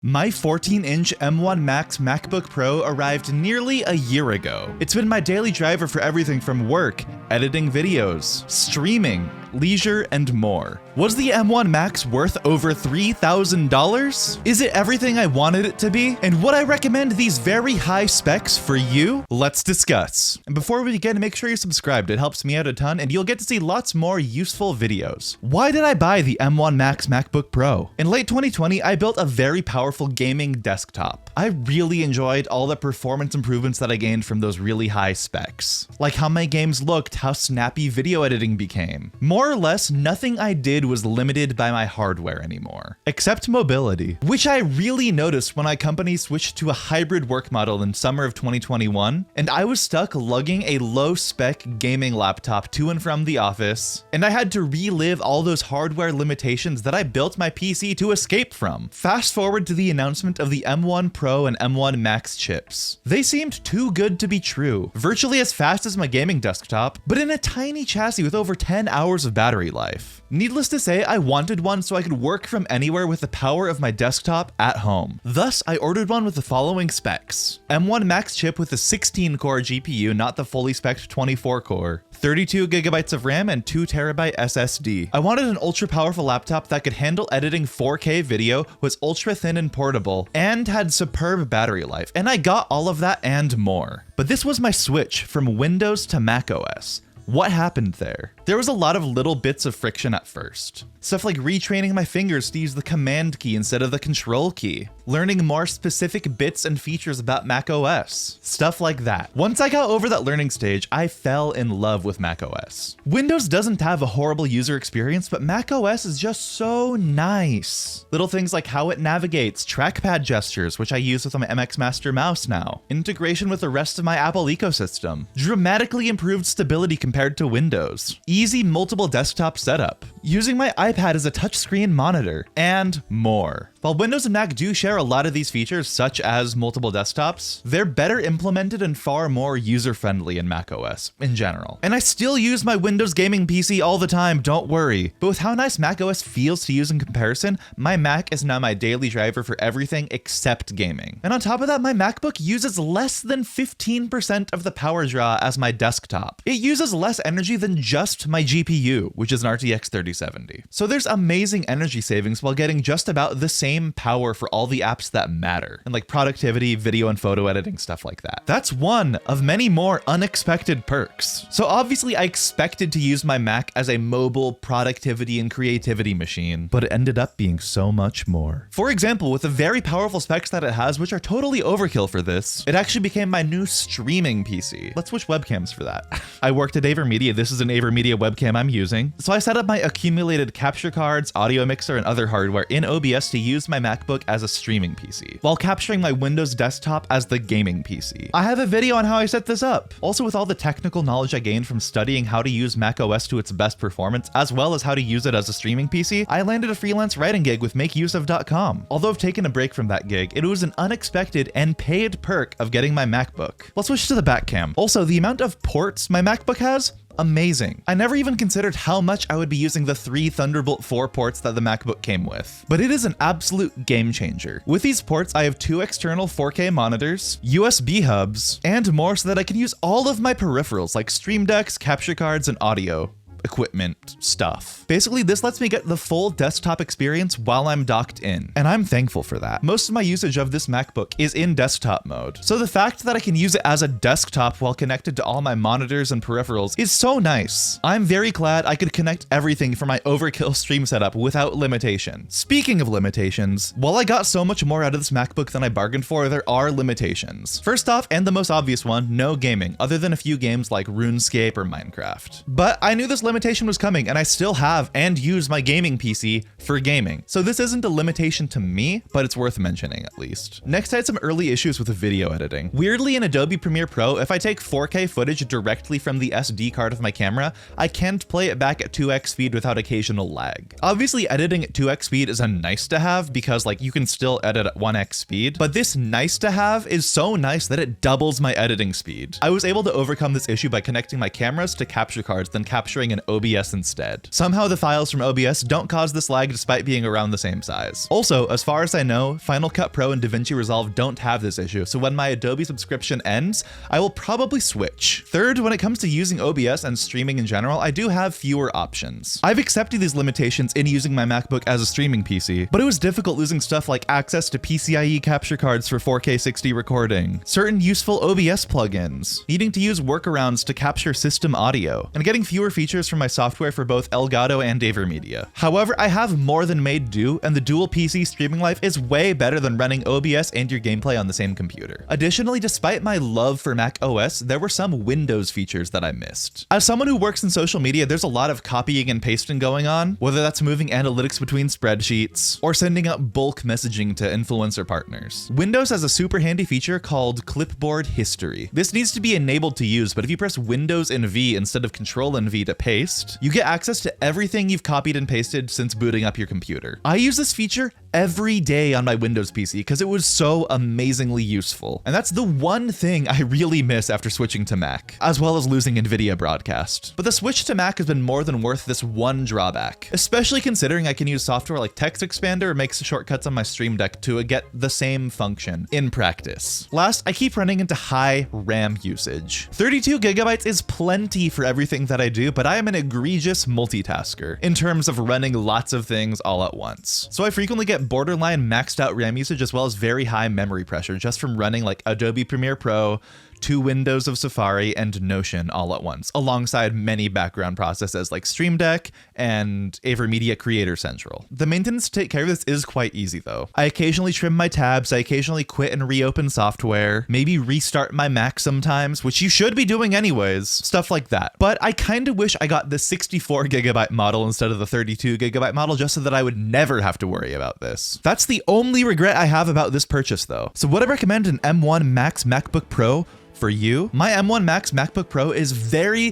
My 14-inch M1 Max MacBook Pro arrived nearly a year ago. It's been my daily driver for everything from work, editing videos, streaming, leisure, and more. Was the M1 Max worth over $3,000? Is it everything I wanted it to be? And would I recommend these very high specs for you? Let's discuss. And before we begin, make sure you're subscribed. It helps me out a ton, and you'll get to see lots more useful videos. Why did I buy the M1 Max MacBook Pro? In late 2020, I built a very powerful gaming desktop. I really enjoyed all the performance improvements that I gained from those really high specs. Like how my games looked, how snappy video editing became. More or less, nothing I did was limited by my hardware anymore, except mobility, which I really noticed when my company switched to a hybrid work model in summer of 2021, and I was stuck lugging a low-spec gaming laptop to and from the office, and I had to relive all those hardware limitations that I built my PC to escape from. Fast forward to the announcement of the M1 Pro and M1 Max chips. They seemed too good to be true, virtually as fast as my gaming desktop, but in a tiny chassis with over 10 hours of battery life. Needless to say, I wanted one so I could work from anywhere with the power of my desktop at home. Thus, I ordered one with the following specs. M1 Max chip with a 16-core GPU, not the fully spec'd 24-core. 32 gigabytes of RAM and 2 terabyte SSD. I wanted an ultra powerful laptop that could handle editing 4K video, was ultra thin and portable, and had superb battery life. And I got all of that and more. But this was my switch from Windows to macOS. What happened there? There was a lot of little bits of friction at first. Stuff like retraining my fingers to use the command key instead of the control key. Learning more specific bits and features about macOS. Stuff like that. Once I got over that learning stage, I fell in love with macOS. Windows doesn't have a horrible user experience, but macOS is just so nice. Little things like how it navigates, trackpad gestures, which I use with my MX Master mouse now. Integration with the rest of my Apple ecosystem. Dramatically improved stability compared to Windows. Easy multiple desktop setup. Using my iPad as a touchscreen monitor, and more. While Windows and Mac do share a lot of these features, such as multiple desktops, they're better implemented and far more user-friendly in macOS in general. And I still use my Windows gaming PC all the time, don't worry. But with how nice macOS feels to use in comparison, my Mac is now my daily driver for everything except gaming. And on top of that, my MacBook uses less than 15% of the power draw as my desktop. It uses less energy than just my GPU, which is an RTX 3070. So there's amazing energy savings while getting just about the same power for all the apps that matter, and like productivity, video and photo editing, stuff like that. That's one of many more unexpected perks. So obviously I expected to use my Mac as a mobile productivity and creativity machine, but it ended up being so much more. For example, with the very powerful specs that it has, which are totally overkill for this, it actually became my new streaming PC. Let's switch webcams for that. I worked at AverMedia. This is an AverMedia webcam I'm using. So I set up my accumulated capture cards, audio mixer, and other hardware in OBS to use my MacBook as a streaming PC, while capturing my Windows desktop as the gaming PC. I have a video on how I set this up. Also, with all the technical knowledge I gained from studying how to use macOS to its best performance, as well as how to use it as a streaming PC, I landed a freelance writing gig with MakeUseOf.com. Although I've taken a break from that gig, it was an unexpected and paid perk of getting my MacBook. Let's switch to the back cam. Also, the amount of ports my MacBook has, amazing. I never even considered how much I would be using the 3 Thunderbolt 4 ports that the MacBook came with, but it is an absolute game changer. With these ports, I have 2 external 4K monitors, USB hubs, and more so that I can use all of my peripherals like Stream Decks, capture cards, and audio equipment stuff. Basically, this lets me get the full desktop experience while I'm docked in, and I'm thankful for that. Most of my usage of this MacBook is in desktop mode, so the fact that I can use it as a desktop while connected to all my monitors and peripherals is so nice. I'm very glad I could connect everything for my overkill stream setup without limitation. Speaking of limitations, while I got so much more out of this MacBook than I bargained for, there are limitations. First off, and the most obvious one, no gaming, other than a few games like RuneScape or Minecraft. But I knew this limitation was coming, and I still have and use my gaming PC for gaming. So this isn't a limitation to me, but it's worth mentioning at least. Next, I had some early issues with video editing. Weirdly, in Adobe Premiere Pro, if I take 4K footage directly from the SD card of my camera, I can't play it back at 2x speed without occasional lag. Obviously, editing at 2x speed is a nice to have because like you can still edit at 1x speed, but this nice to have is so nice that it doubles my editing speed. I was able to overcome this issue by connecting my cameras to capture cards, then capturing in in OBS instead. Somehow the files from OBS don't cause this lag despite being around the same size. Also, as far as I know, Final Cut Pro and DaVinci Resolve don't have this issue, so when my Adobe subscription ends, I will probably switch. Third, when it comes to using OBS and streaming in general, I do have fewer options. I've accepted these limitations in using my MacBook as a streaming PC, but it was difficult losing stuff like access to PCIe capture cards for 4K 60 recording, certain useful OBS plugins, needing to use workarounds to capture system audio, and getting fewer features from my software for both Elgato and AverMedia. However, I have more than made do, and the dual PC streaming life is way better than running OBS and your gameplay on the same computer. Additionally, despite my love for macOS, there were some Windows features that I missed. As someone who works in social media, there's a lot of copying and pasting going on, whether that's moving analytics between spreadsheets or sending out bulk messaging to influencer partners. Windows has a super handy feature called Clipboard History. This needs to be enabled to use, but if you press Windows and V instead of Control and V to paste, you get access to everything you've copied and pasted since booting up your computer. I use this feature every day on my Windows PC because it was so amazingly useful. And that's the one thing I really miss after switching to Mac, as well as losing NVIDIA Broadcast. But the switch to Mac has been more than worth this one drawback, especially considering I can use software like Text Expander or make shortcuts on my Stream Deck to get the same function in practice. Last, I keep running into high RAM usage. 32 gigabytes is plenty for everything that I do, but I am an egregious multitasker in terms of running lots of things all at once. So I frequently get borderline maxed out RAM usage as well as very high memory pressure just from running like Adobe Premiere Pro, 2 windows of Safari, and Notion all at once, alongside many background processes like Stream Deck and AverMedia Creator Central. The maintenance to take care of this is quite easy though. I occasionally trim my tabs, I occasionally quit and reopen software, maybe restart my Mac sometimes, which you should be doing anyways, stuff like that. But I kind of wish I got the 64 gigabyte model instead of the 32 gigabyte model just so that I would never have to worry about this. That's the only regret I have about this purchase though. So would I recommend an M1 Max MacBook Pro for you? My M1 Max MacBook Pro is very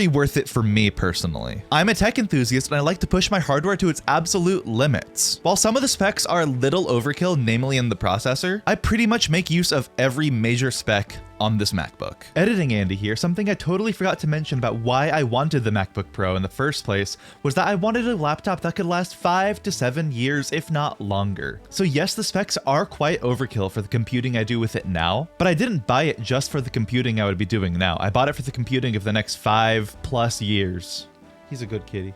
worth it for me personally. I'm a tech enthusiast and I like to push my hardware to its absolute limits. While some of the specs are a little overkill, namely in the processor, I pretty much make use of every major spec on this MacBook. Editing Andy here, something I totally forgot to mention about why I wanted the MacBook Pro in the first place was that I wanted a laptop that could last 5 to 7 years, if not longer. So yes, the specs are quite overkill for the computing I do with it now, but I didn't buy it just for the computing I would be doing now. I bought it for the computing of the next 5+ years. He's a good kitty.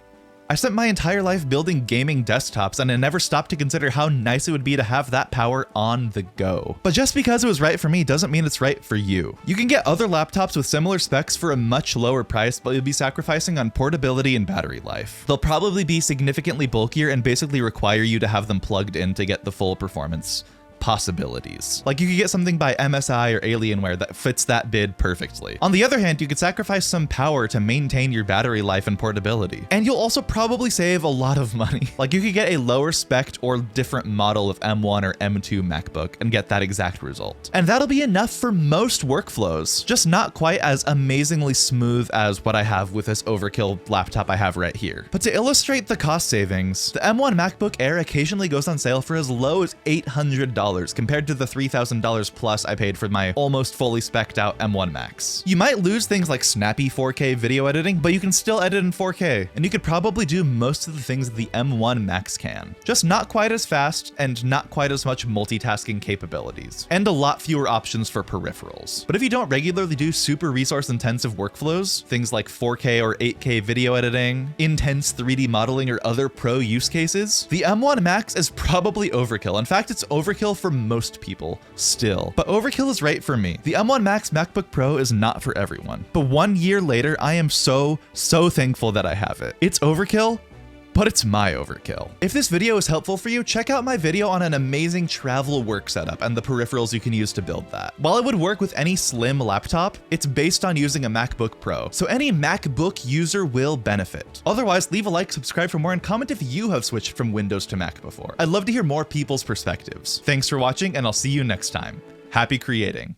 I spent my entire life building gaming desktops and I never stopped to consider how nice it would be to have that power on the go. But just because it was right for me doesn't mean it's right for you. You can get other laptops with similar specs for a much lower price, but you'll be sacrificing on portability and battery life. They'll probably be significantly bulkier and basically require you to have them plugged in to get the full performance possibilities. Like you could get something by MSI or Alienware that fits that bid perfectly. On the other hand, you could sacrifice some power to maintain your battery life and portability. And you'll also probably save a lot of money. Like you could get a lower spec'd or different model of M1 or M2 MacBook and get that exact result. And that'll be enough for most workflows, just not quite as amazingly smooth as what I have with this overkill laptop I have right here. But to illustrate the cost savings, the M1 MacBook Air occasionally goes on sale for as low as $800 compared to the $3,000 plus I paid for my almost fully spec'd out M1 Max. You might lose things like snappy 4K video editing, but you can still edit in 4K, and you could probably do most of the things that the M1 Max can. Just not quite as fast and not quite as much multitasking capabilities, and a lot fewer options for peripherals. But if you don't regularly do super resource intensive workflows, things like 4K or 8K video editing, intense 3D modeling, or other pro use cases, the M1 Max is probably overkill. In fact, it's overkill for most people still, but overkill is right for me. The M1 Max MacBook Pro is not for everyone, but 1 year later, I am so thankful that I have it. It's overkill, but it's my overkill. If this video is helpful for you, check out my video on an amazing travel work setup and the peripherals you can use to build that. While it would work with any slim laptop, it's based on using a MacBook Pro, so any MacBook user will benefit. Otherwise, leave a like, subscribe for more, and comment if you have switched from Windows to Mac before. I'd love to hear more people's perspectives. Thanks for watching, and I'll see you next time. Happy creating.